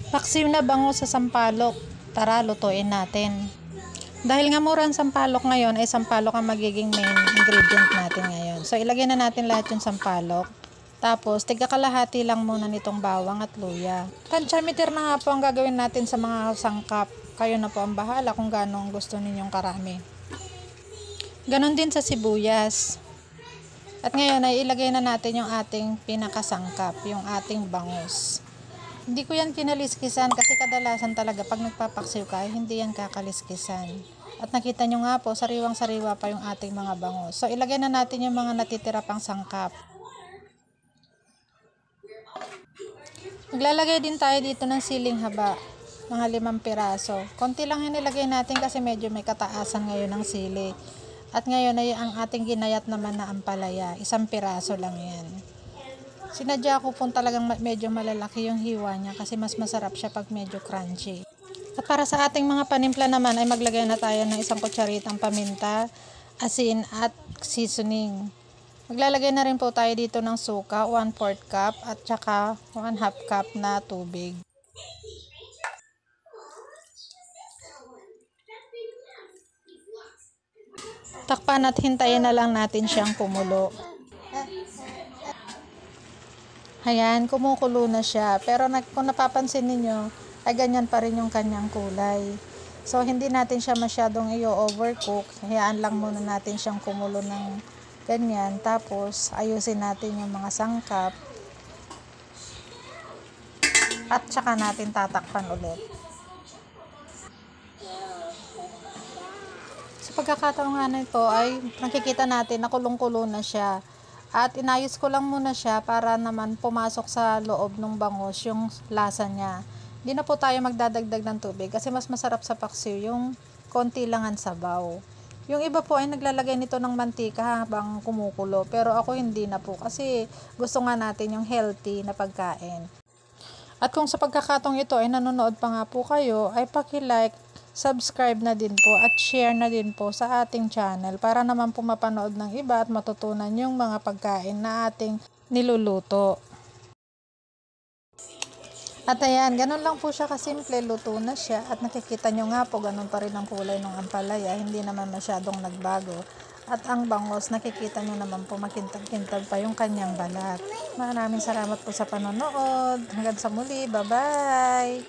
Paksiw na bango sa sampalok. Tara, lutuin natin. Dahil nga mura ang sampalok ngayon, ay sampalok ang magiging main ingredient natin ngayon. So, ilagay na natin lahat yung sampalok. Tapos, tigkakalahati lang muna nitong bawang at luya. Tantiameter na nga po ang gagawin natin sa mga sangkap. Kayo na po ang bahala kung gano'ng gusto ninyong karami. Ganon din sa sibuyas. At ngayon ay ilagay na natin yung ating pinakasangkap, yung ating bangus. Hindi ko yan kinaliskisan kasi kadalasan talaga pag nagpapaksiw ka, hindi yan kakaliskisan. At nakita nyo nga po, sariwang-sariwa pa yung ating mga bangus. So, ilagay na natin yung mga natitira pang sangkap. Maglalagay din tayo dito ng siling haba, mga 5 piraso. Konti lang yung nilagay natin kasi medyo may kataasan ngayon ng sili. At ngayon ay ang ating ginayat naman na ampalaya, 1 piraso lang yan. Sinadya ko po talagang medyo malalaki yung hiwa niya kasi mas masarap siya pag medyo crunchy. At para sa ating mga panimpla naman ay maglagay na tayo ng 1 kutsaritang paminta, asin at seasoning. Maglalagay na rin po tayo dito ng suka, 1/4 cup at saka 1/2 cup na tubig. Takpan at hintayin na lang natin siyang kumulo. Ayan, kumukulo na siya. Pero kung napapansin ninyo, ay ganyan pa rin yung kanyang kulay. So, hindi natin siya masyadong i-overcook. Hayaan lang muna natin siyang kumulo ng ganyan. Tapos, ayusin natin yung mga sangkap. At saka natin tatakpan ulit. Sa pagkakataon nga nito ay nakikita natin na kulong-kulo na siya. At inayos ko lang muna siya para naman pumasok sa loob ng bangus yung lasa niya. Hindi na po tayo magdadagdag ng tubig kasi mas masarap sa paksiw yung konti lang ang sabaw. Yung iba po ay naglalagay nito ng mantika habang kumukulo. Pero ako hindi na po kasi gusto nga natin yung healthy na pagkain. At kung sa pagkakataong ito ay nanonood pa nga po kayo, ay paki-like, subscribe na din po at share na din po sa ating channel para naman po mapanood ng iba at matutunan yung mga pagkain na ating niluluto. At ayan, ganun lang po siya kasimple, luto na siya at nakikita nyo nga po ganun pa rin ang kulay ng ampalaya, hindi naman masyadong nagbago. At ang bangus, nakikita nyo naman po makintag-kintag pa yung kanyang balat. Maraming salamat po sa panonood. Hanggang sa muli, bye-bye!